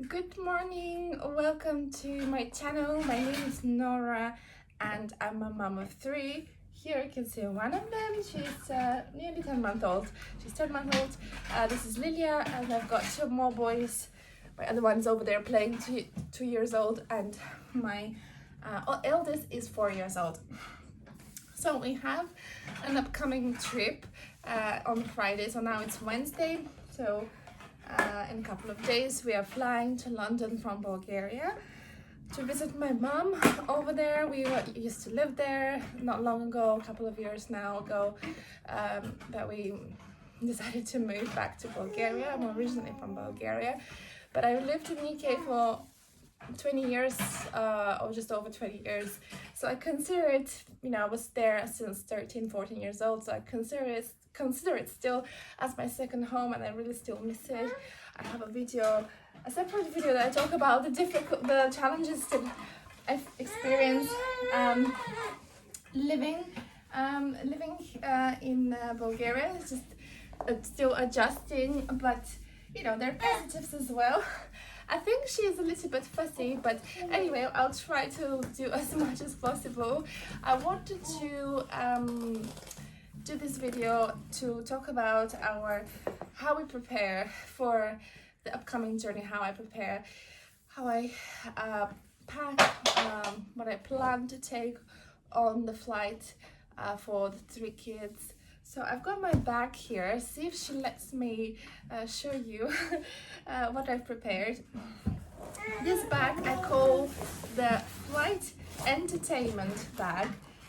Good morning, welcome to my channel. My name is Nora and I'm a mom of three. Here you can see one of them. She's nearly 10 months old. She's 10 months old. This is Lilia, and I've got two more boys. My other one's over there playing, 2 years old, and my eldest is 4 years old. So we have an upcoming trip on Friday, so now it's Wednesday. So in a couple of days we are flying to London from Bulgaria to visit my mom over there. We used to live there not long ago, a couple of years now ago, that we decided to move back to Bulgaria. I'm originally from Bulgaria, but I lived in UK for 20 years or just over 20 years, so I consider it, I was there since 13-14 years old, so I consider it still as my second home, and I really still miss it. I have a separate video that I talk about the challenges that I've experienced living in Bulgaria. It's just still adjusting, but there are positives as well. I think she's a little bit fussy, but anyway, I'll try to do as much as possible. I wanted to do this video to talk about how we prepare for the upcoming journey, how I prepare, how I pack, what I plan to take on the flight for the three kids. So I've got my bag here. See if she lets me show you what I've prepared. This bag I call the flight entertainment bag,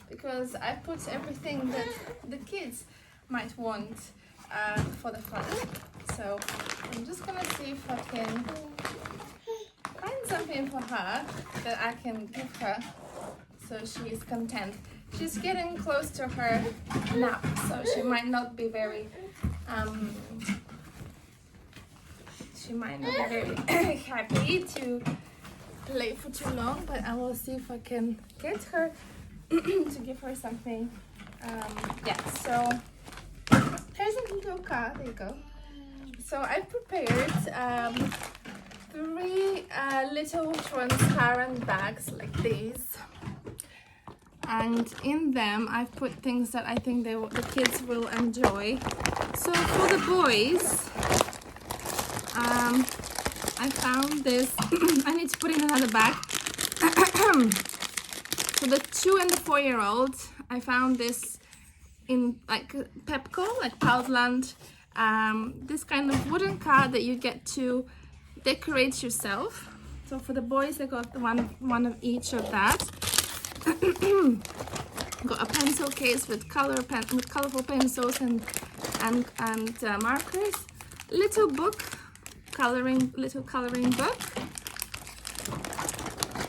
because I put everything that the kids might want for the flight. So I'm just gonna see if I can find something for her that I can give her so she is content. She's getting close to her nap, so she might not be very happy to play for too long, but I will see if I can get her to give her something. So here's a little card. There you go. So I prepared three little transparent bags like these, and in them I've put things that I think the kids will enjoy. So for the boys, I found this. I need to put in another bag. For the 2 and the 4-year-old, I found this in like Pepco, like Poundland. This kind of wooden card that you get to decorate yourself. So for the boys, I got one of each of that. Got a pencil case with colorful pencils and markers. Little coloring book.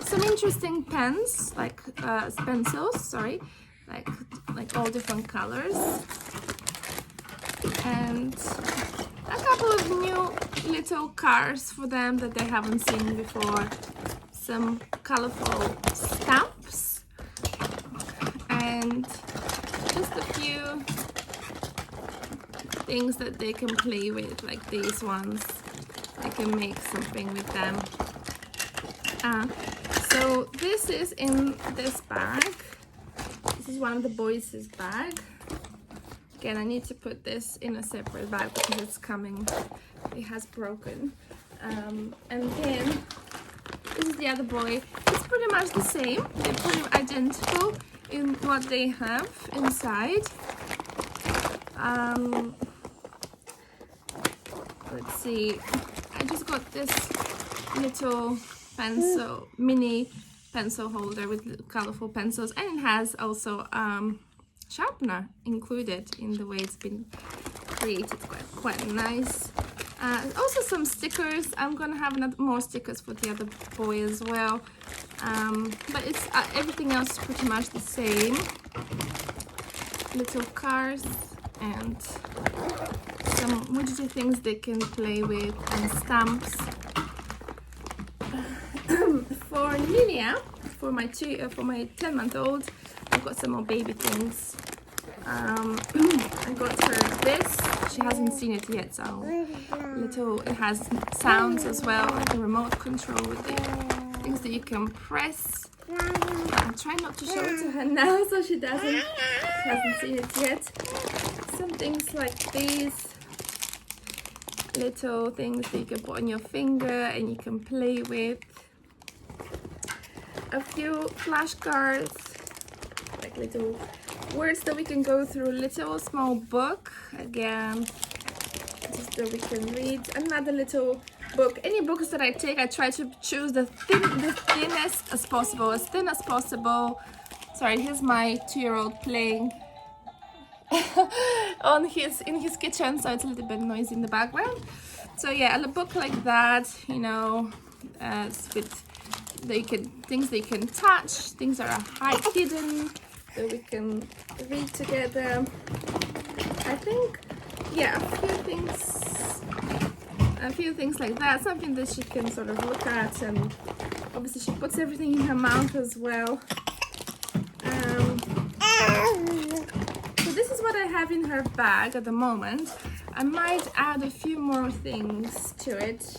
Some interesting pens, like pencils. Sorry, like all different colors. And a couple of new little cars for them that they haven't seen before. Some colorful stamps, and just a few things that they can play with, like these ones. I can make something with them. So this is in this bag. This is one of the boys' bag. Again, I need to put this in a separate bag because it has broken. And then this is the other boy. It's pretty much the same. They're pretty identical in what they have inside. Let's see. I just got this little mini pencil holder with colorful pencils, and it has also sharpener included in the way it's been created. Quite nice. Also some stickers. I'm gonna have more stickers for the other boy as well, but it's everything else is pretty much the same. Little cars and some widgety things they can play with, and stamps. For Lilia, for my 10-month-old, I've got some more baby things. I got her this she hasn't seen it yet. So it has sounds as well, like a remote control with the things that you can press. I'm trying not to show it to her now, so she hasn't seen it yet. Some things like these little things that you can put on your finger and you can play with. A few flashcards, like little words that we can go through. Little small book, again, just that we can read. Another little book. Any books that I take, I try to choose the thinnest as possible, as thin as possible. Sorry, here's my 2-year-old playing in his kitchen, so it's a little bit noisy in the background. So yeah, a book like that, you know, with things that you can touch, things that are hidden that we can read together. I think, yeah, a few things like that, something that she can sort of look at, and obviously she puts everything in her mouth as well. So this is what I have in her bag at the moment. I might add a few more things to it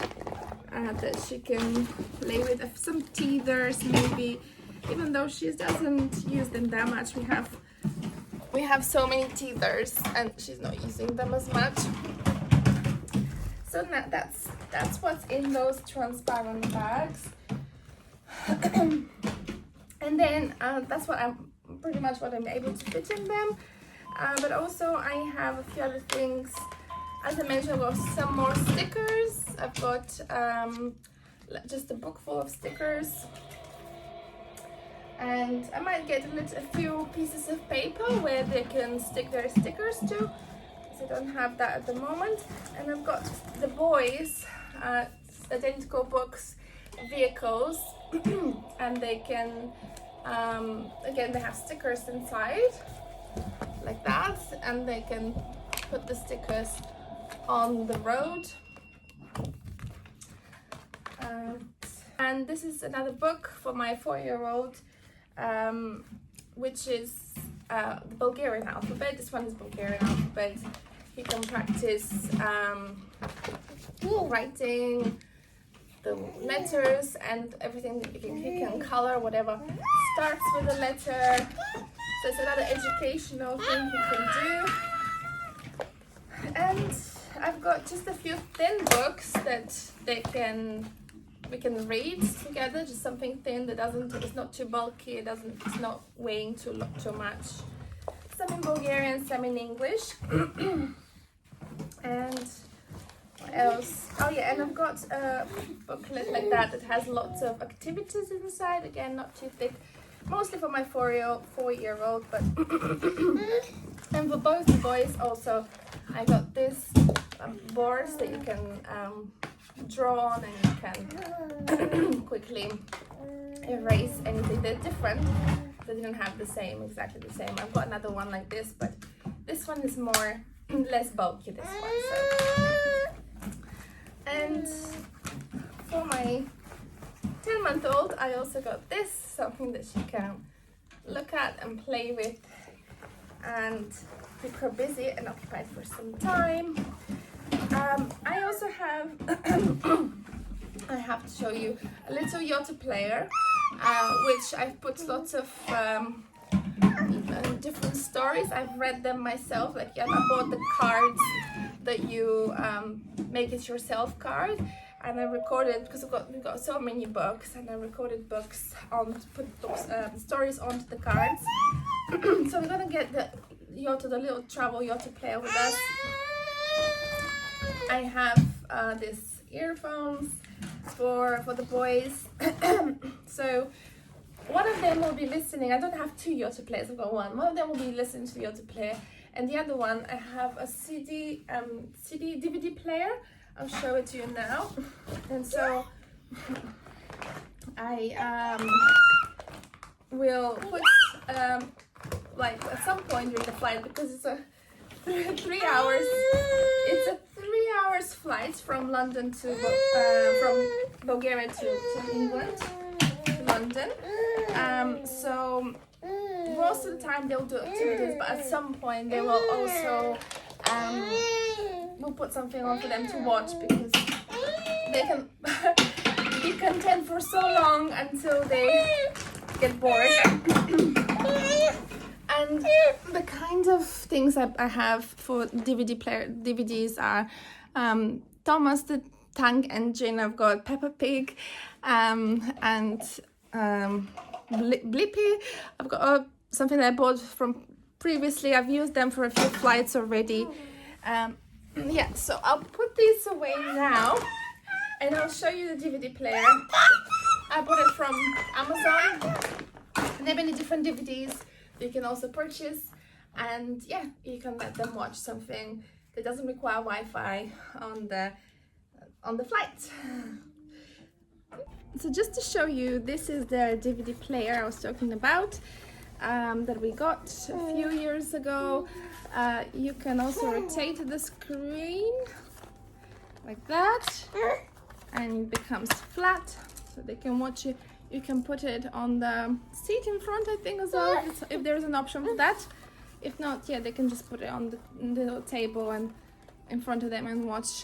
that she can play with. Some teethers maybe, even though she doesn't use them that much. We have so many teethers and she's not using them as much. So now that's what's in those transparent bags. And then that's pretty much what I'm able to fit in them. But also I have a few other things. As I mentioned, I've got some more stickers. I've got just a book full of stickers. And I might get a few pieces of paper where they can stick their stickers to, because I don't have that at the moment. And I've got the boys' identical books, vehicles, and they can, again, they have stickers inside, like that, and they can put the stickers on the road. And this is another book for my 4-year-old, which is the Bulgarian alphabet. This one is Bulgarian alphabet. He can practice writing the letters and everything that he can color whatever starts with a letter. So it's another educational thing he can do. And I've got just a few thin books that we can read together, just something thin that it's not too bulky, it's not weighing too much. Some in Bulgarian, some in English. And what else? Oh yeah, and I've got a booklet like that has lots of activities inside. Again, not too thick, mostly for my 4-year-old, but and for both the boys also, I got this boards that you can draw on, and you can quickly erase anything. They're different. They didn't have exactly the same. I've got another one like this, but this one is less bulky, this one. So. And for my 10-month-old, I also got this, something that she can look at and play with and keep her busy and occupied for some time. I also have, I have to show you a little Yota player, which I've put lots of different stories. I've read them myself, like I bought the cards that you make it yourself card, and I recorded, because we've got so many books, and I recorded books put those stories onto the cards. So we're gonna get the little travel Yota player with us. I have these earphones for the boys. So one of them will be listening. I don't have 2 Yota players, I've got one. One of them will be listening to the Yota player, and the other one, I have a DVD player. I'll show it to you now. And so I will put like at some point during the flight, because it's a 3 hours. It's a 3 hours flight from London to from Bulgaria to England, to London. So most of the time they'll do activities, but at some point they will also we'll put something on for them to watch, because they can be content for so long until they get bored. And the kind of things I have for DVDs are Thomas the Tank Engine. I've got Peppa Pig, and Blippi. I've got something that I bought from previously. I've used them for a few flights already. Yeah, so I'll put this away now, and I'll show you the DVD player. I bought it from Amazon, and there are many different DVDs you can also purchase, and yeah, you can let them watch something that doesn't require Wi-Fi on the flight. So just to show you, this is the DVD player I was talking about, that we got a few years ago. You can also rotate the screen like that, and it becomes flat, so they can watch it. You can put it on the seat in front, I think, as well, if there's an option for that. If not, yeah, they can just put it on the table and in front of them and watch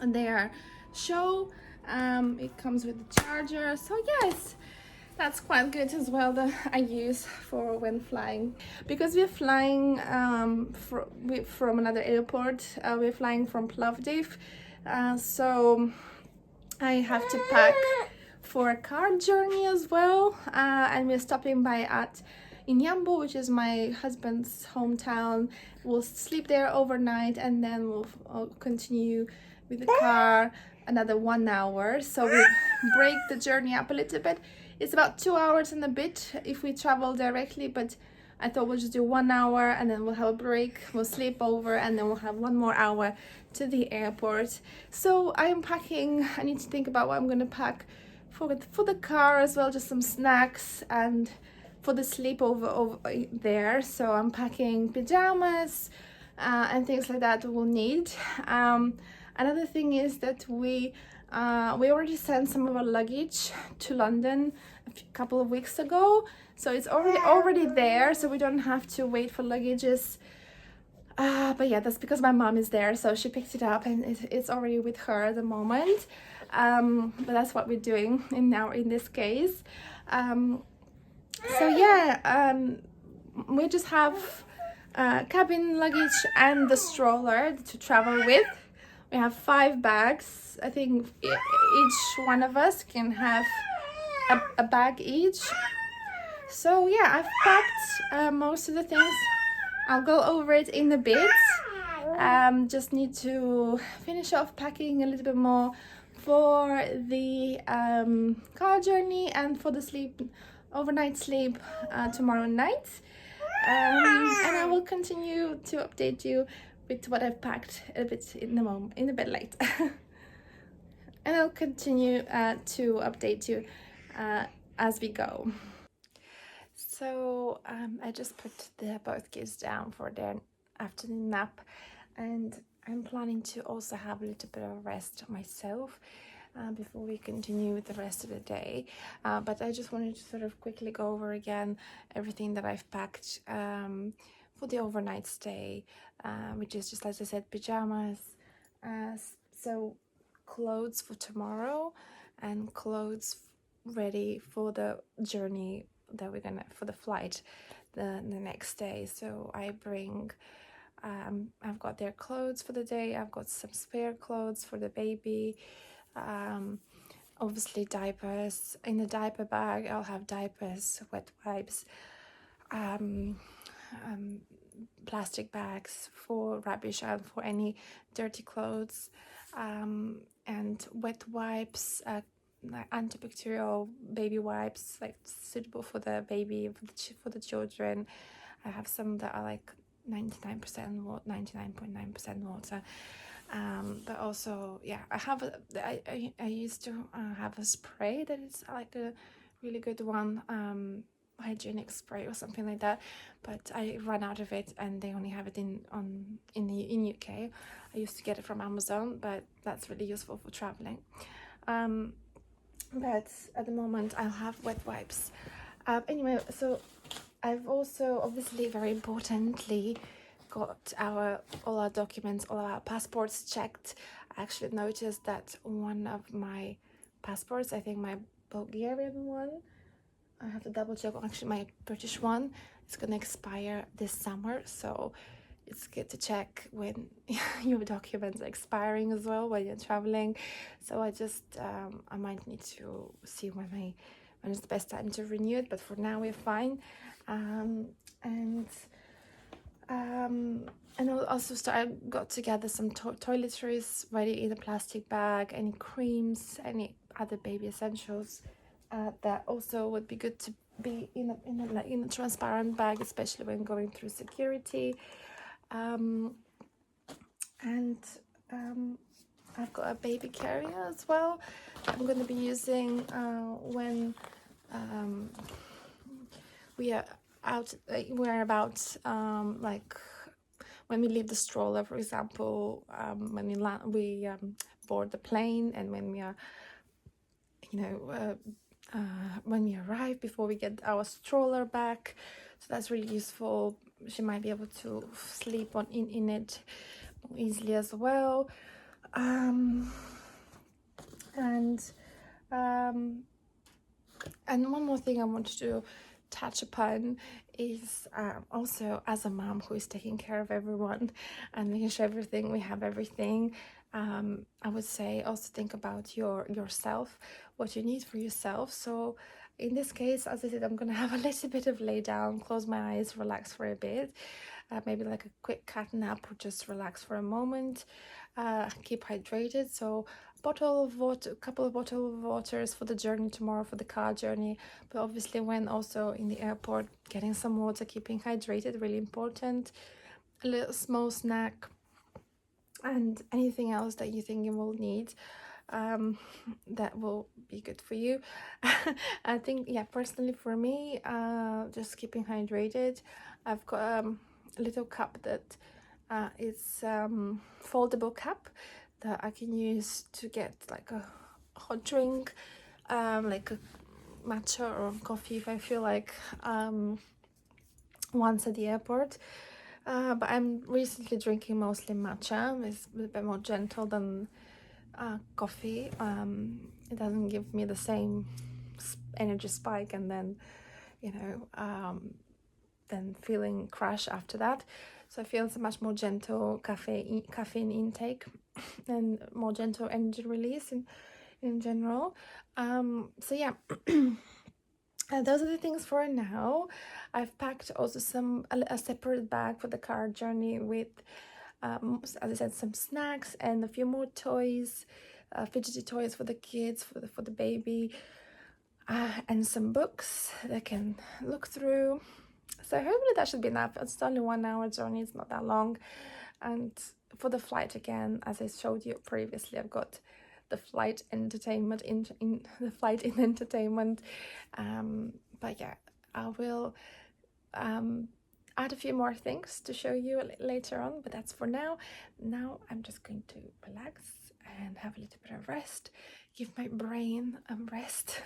their show. It comes with the charger, so yes, that's quite good as well, that I use for when flying, because we're flying from another airport. We're flying from Plovdiv, so I have to pack for a car journey as well, and we're stopping by in Yambo, which is my husband's hometown. We'll sleep there overnight, and then we'll continue with the car another 1 hour, so we break the journey up a little bit. It's about 2 hours and a bit if we travel directly, but I thought we'll just do 1 hour, and then we'll have a break, we'll sleep over, and then we'll have 1 more hour to the airport. So I'm packing. I need to think about what I'm going to pack for the car as well, just some snacks, and for the sleepover over there. So I'm packing pajamas and things like that we'll need. Another thing is that we already sent some of our luggage to London a couple of weeks ago, so it's already there, so we don't have to wait for luggages. But yeah, that's because my mom is there, so she picked it up, and it's already with her at the moment. But that's what we're doing in this case. So yeah, we just have cabin luggage and the stroller to travel with. We have 5 bags. I think each one of us can have a bag each. So yeah, I've packed most of the things. I'll go over it in a bit. Just need to finish off packing a little bit more for the car journey and for the overnight sleep tomorrow night. And I will continue to update you with what I've packed a bit in a bit late. And I'll continue to update you as we go. So I just put both kids down for their afternoon nap, and I'm planning to also have a little bit of rest myself before we continue with the rest of the day. But I just wanted to sort of quickly go over again everything that I've packed for the overnight stay, which is just, as I said, pajamas, so clothes for tomorrow, and clothes ready for the journey that we're gonna, for the flight the next day. So I bring I've got their clothes for the day. I've got some spare clothes for the baby, obviously diapers. In the diaper bag I'll have diapers, wet wipes, plastic bags for rubbish and for any dirty clothes, and wet wipes, like antibacterial baby wipes, like suitable for the baby, for the children. I have some that are like 99% water, 99.9% water, but also, yeah, I have I used to have a spray that is like a really good one, hygienic spray or something like that, but I ran out of it, and they only have it in UK. I used to get it from Amazon, but that's really useful for traveling. But at the moment I'll have wet wipes. Anyway, so I've also, obviously very importantly, got all our documents, all our passports checked. I actually noticed that one of my passports, I think my Bulgarian one, I have to double check, actually my British one, is gonna expire this summer, so it's good to check when your documents are expiring as well when you're traveling. So I just I might need to see when is the best time to renew it, but for now we're fine. And also I got together some toiletries ready in a plastic bag, any creams, any other baby essentials that also would be good to be in a transparent bag, especially when going through security. I've got a baby carrier as well I'm going to be using when we are out, we're about like when we leave the stroller, for example, when we board the plane, and when we are, when we arrive, before we get our stroller back. So that's really useful. She might be able to sleep in it easily as well. And one more thing I wanted to touch upon is also, as a mom who is taking care of everyone and making sure we have everything, I would say also think about yourself, what you need for yourself. So in this case, as I said, I'm gonna have a little bit of lay down, close my eyes, relax for a bit, maybe like a quick cat nap or just relax for a moment, keep hydrated. So bottle of water, a couple of bottles of waters for the journey tomorrow, for the car journey, but obviously when also in the airport, getting some water, keeping hydrated, really important. A little small snack and anything else that you think you will need that will be good for you. I think, yeah, personally for me, just keeping hydrated. I've got a little cup that is foldable cup that I can use to get like a hot drink, like a matcha or coffee if I feel like once at the airport. But I'm recently drinking mostly matcha. It's a bit more gentle than coffee. It doesn't give me the same energy spike and then then feeling crash after that. So I feel it's a much more gentle caffeine intake and more gentle energy release in general. So yeah. Those are the things for now. I've packed also a separate bag for the car journey with, as I said, some snacks and a few more toys, fidgety toys for the kids, for the baby, and some books that I can look through. So hopefully that should be enough. It's only 1 hour journey, it's not that long. And for the flight, again, as I showed you previously, I've got the flight entertainment in the flight in entertainment. But yeah, I will add a few more things to show you later on, but that's for now. Now I'm just going to relax and have a little bit of rest, give my brain a rest,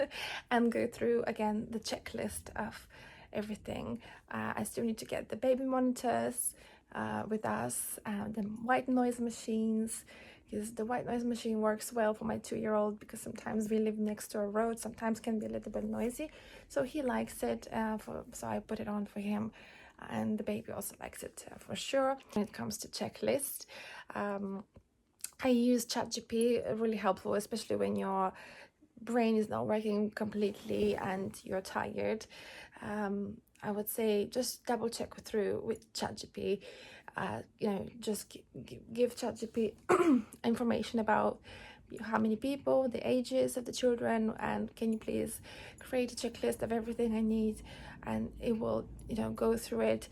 and go through again the checklist of everything. I still need to get the baby monitors with us, the white noise machines, because the white noise machine works well for my 2-year-old, because sometimes we live next to a road, sometimes can be a little bit noisy, so he likes it, so I put it on for him, and the baby also likes it for sure. When it comes to checklist, I use ChatGPT, really helpful, especially when your brain is not working completely and you're tired. I would say just double check through with ChatGPT. Just give ChatGPT information about how many people, the ages of the children, and can you please create a checklist of everything I need, and it will go through it,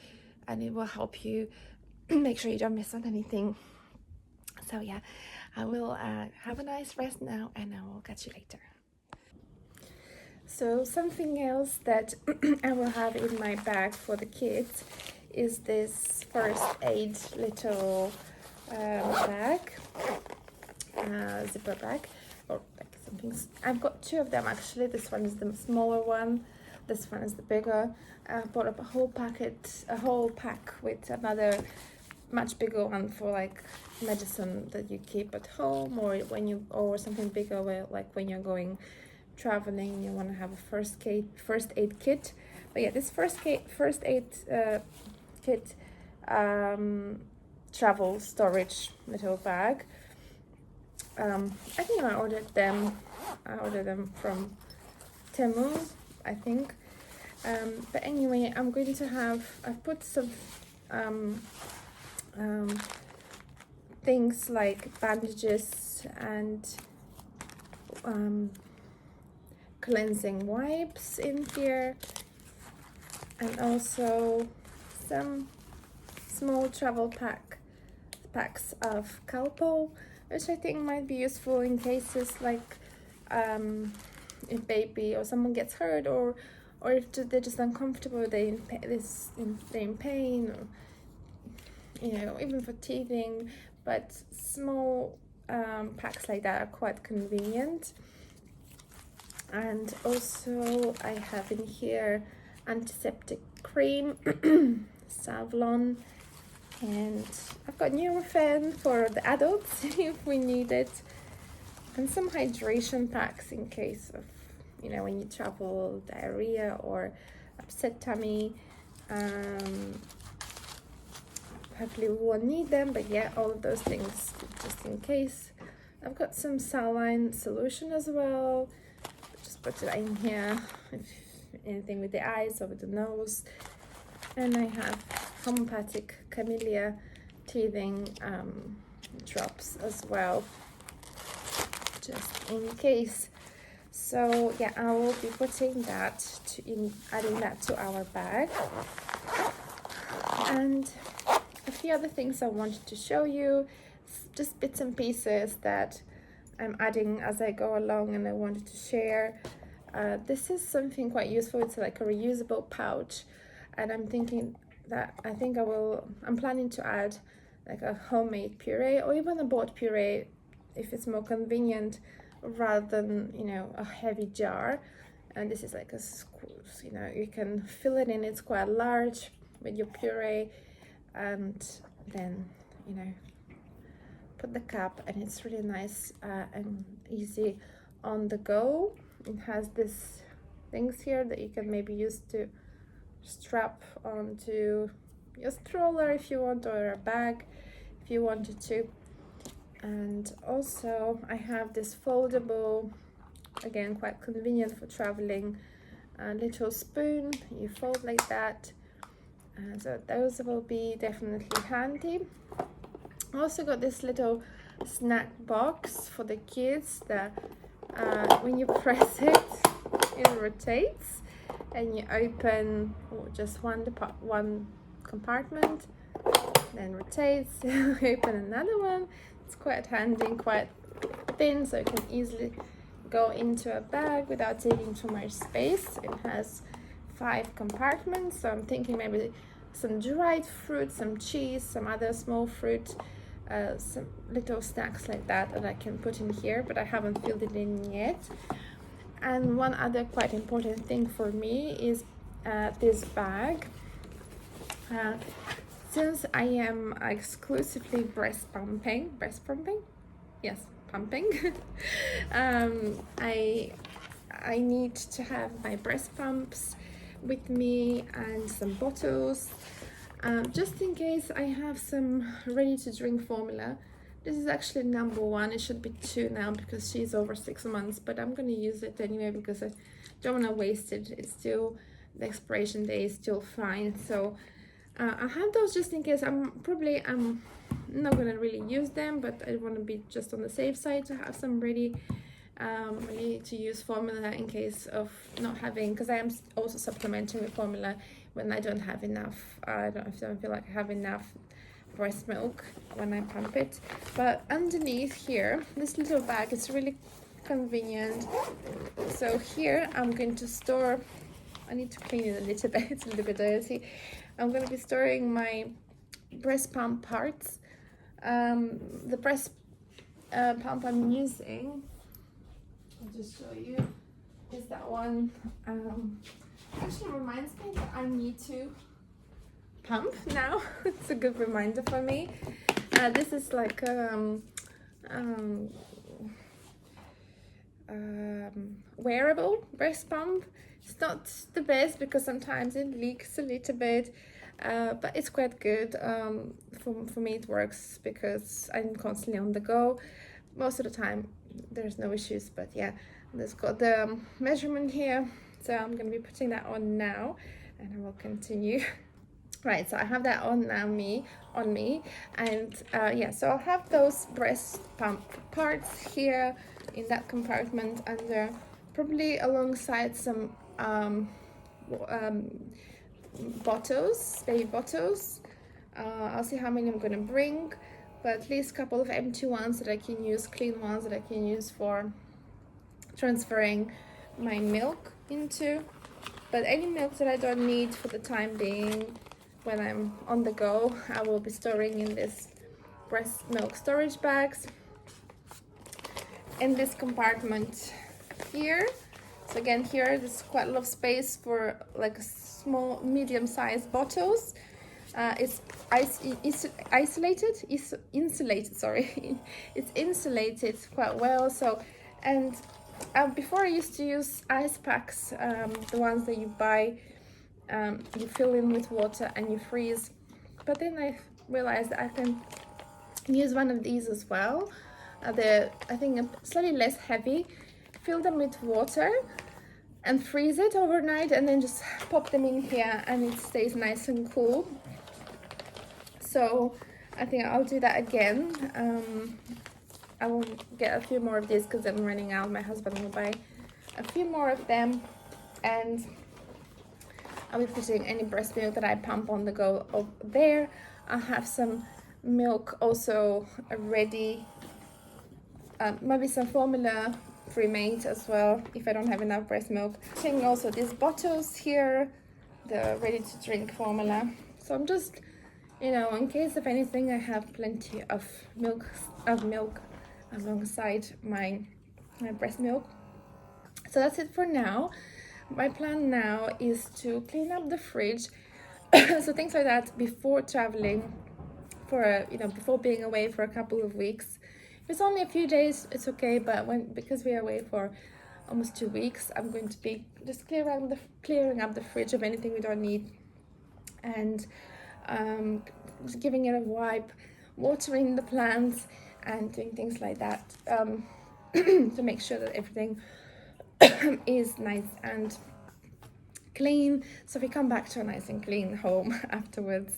and it will help you make sure you don't miss on anything. So yeah, I will have a nice rest now, and I will catch you later. So something else that I will have in my bag for the kids is this first aid little bag, zipper bag, or like something. I've got 2 of them actually. This one is the smaller one, this one is the bigger. I bought up a whole pack with another much bigger one for like medicine that you keep at home, or when you, or something bigger where, like when you're going traveling, you want to have a first aid kit. But yeah, this first aid kit travel storage little bag. I think I ordered them from Temu, I think. But anyway, I'm going to have, I've put some things like bandages and cleansing wipes in here, and also some small travel packs of Calpol, which I think might be useful in cases like if baby or someone gets hurt, or if they're just uncomfortable, they're in pain, or you know, even for teething. But small packs like that are quite convenient. And also I have in here antiseptic cream, Savlon, and I've got Nurofen for the adults if we need it, and some hydration packs in case of, you know, when you travel, diarrhea or upset tummy. Hopefully we won't need them, but yeah, all of those things just in case. I've got some saline solution as well, just put it in here if anything with the eyes or with the nose. And I have homeopathic camellia teething drops as well, just in case. So yeah, I will be putting that adding that to our bag. And a few other things I wanted to show you, just bits and pieces that I'm adding as I go along, and I wanted to share. This is something quite useful. It's like a reusable pouch, and I'm thinking that I'm planning to add like a homemade puree, or even a bought puree if it's more convenient, rather than, you know, a heavy jar. And this is like a, you know, you can fill it in, it's quite large with your puree, and then, you know, put the cap, and it's really nice and easy on the go. It has this things here that you can maybe use to strap onto your stroller if you want, or a bag if you wanted to. And also I have this foldable, again quite convenient for traveling, little spoon. You fold like that, so those will be definitely handy. I also got this little snack box for the kids that when you press it, it rotates, and you open just one compartment, then rotates, open another one. It's quite handy and quite thin, so it can easily go into a bag without taking too much space. It has 5 compartments, so I'm thinking maybe some dried fruit, some cheese, some other small fruit, some little snacks like that I can put in here, but I haven't filled it in yet. And one other quite important thing for me is this bag. Since I am exclusively breast pumping, yes, pumping, I need to have my breast pumps with me and some bottles, just in case I have some ready to drink formula. This is actually number 1. It should be 2 now because she's over 6 months, but I'm going to use it anyway because I don't want to waste it. It's still, the expiration date is still fine. So I have those just in case. I'm not going to really use them, but I want to be just on the safe side to have some ready to use formula in case of not having, because I am also supplementing with formula when I don't have enough. I don't feel like I have enough breast milk when I pump it. But underneath here, this little bag is really convenient. So here I'm going to store, I need to clean it a little bit, it's a little bit dirty. I'm going to be storing my breast pump parts. The breast pump I'm using, I'll just show you, is that one. Actually reminds me that I need to pump now. It's a good reminder for me. This is like um, wearable breast pump. It's not the best because sometimes it leaks a little bit, but it's quite good. For me it works because I'm constantly on the go. Most of the time there's no issues, but yeah, let's got the measurement here, so I'm going to be putting that on now and I will continue. Right, so I have that on now on me, and yeah, so I'll have those breast pump parts here in that compartment, and probably alongside some bottles, baby bottles. I'll see how many I'm gonna bring, but at least a couple of empty ones that I can use, clean ones that I can use for transferring my milk into. But any milk that I don't need for the time being, when I'm on the go, I will be storing in this breast milk storage bags in this compartment here. So again, here there's quite a lot of space for like small, medium-sized bottles. It's insulated. Sorry, it's insulated quite well. So, and before I used to use ice packs, the ones that you buy. You fill in with water and you freeze, but then I realized that I can use one of these as well. They're, I think, slightly less heavy. Fill them with water and freeze it overnight, and then just pop them in here and it stays nice and cool. So I think I'll do that again. I will get a few more of these because I'm running out. My husband will buy a few more of them, and I'll be putting any breast milk that I pump on the go over there. I'll have some milk also ready, maybe some formula pre-made as well if I don't have enough breast milk. Putting also these bottles here, the ready to drink formula. So I'm just, you know, in case of anything, I have plenty of milk alongside my breast milk. So that's it for now. My plan now is to clean up the fridge, so things like that before traveling, for before being away for a couple of weeks. If it's only a few days, it's okay, but because we are away for almost 2 weeks, I'm going to be just clearing up the fridge of anything we don't need, and just giving it a wipe, watering the plants, and doing things like that, to make sure that everything is nice and clean, so we come back to a nice and clean home afterwards.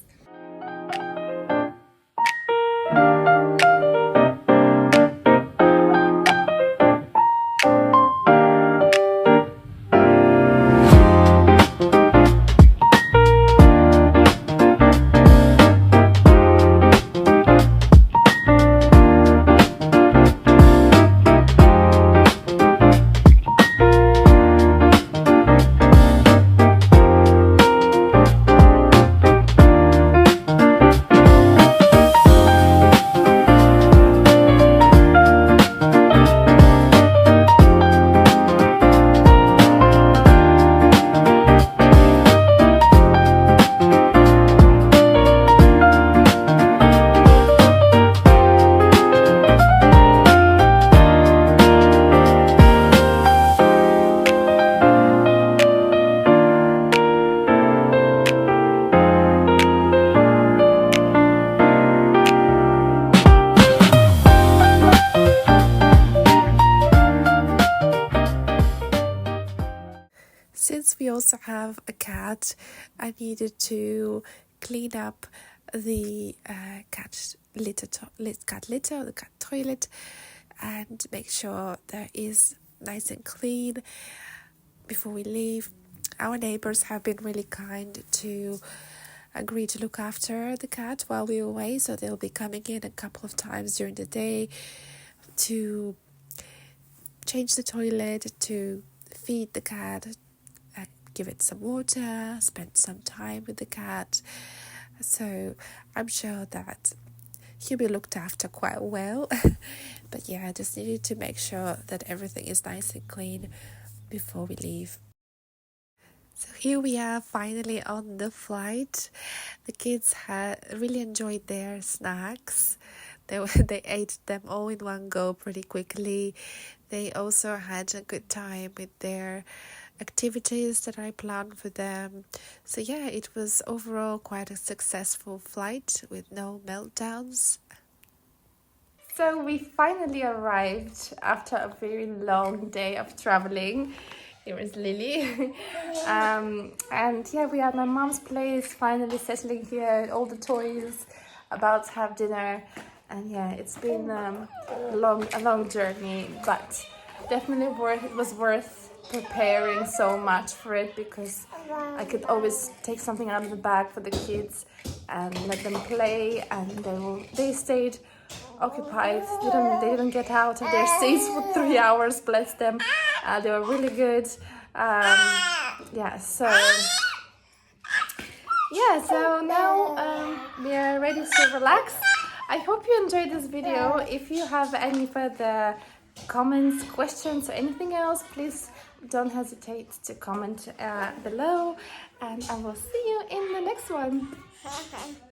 Since we also have a cat, I needed to clean up the cat litter, the cat toilet, and make sure that is nice and clean before we leave. Our neighbors have been really kind to agree to look after the cat while we're away, so they'll be coming in a couple of times during the day to change the toilet, to feed the cat, give it some water, spend some time with the cat. So I'm sure that he'll be looked after quite well. But yeah, I just needed to make sure that everything is nice and clean before we leave. So here we are finally on the flight. The kids had really enjoyed their snacks. They ate them all in one go pretty quickly. They also had a good time with their activities that I planned for them. So yeah, it was overall quite a successful flight with no meltdowns. So we finally arrived after a very long day of traveling. Here is Lily. And yeah, we are at my mom's place, finally settling here, all the toys, about to have dinner. And yeah, it's been a long journey, but definitely it was worth preparing so much for it, because I could always take something out of the bag for the kids and let them play, and they stayed occupied. They didn't get out of their seats for 3 hours. Bless them. They were really good. Yeah. So now we are ready to relax. I hope you enjoyed this video. If you have any further comments, questions, or anything else, please don't hesitate to comment below, and I will see you in the next one.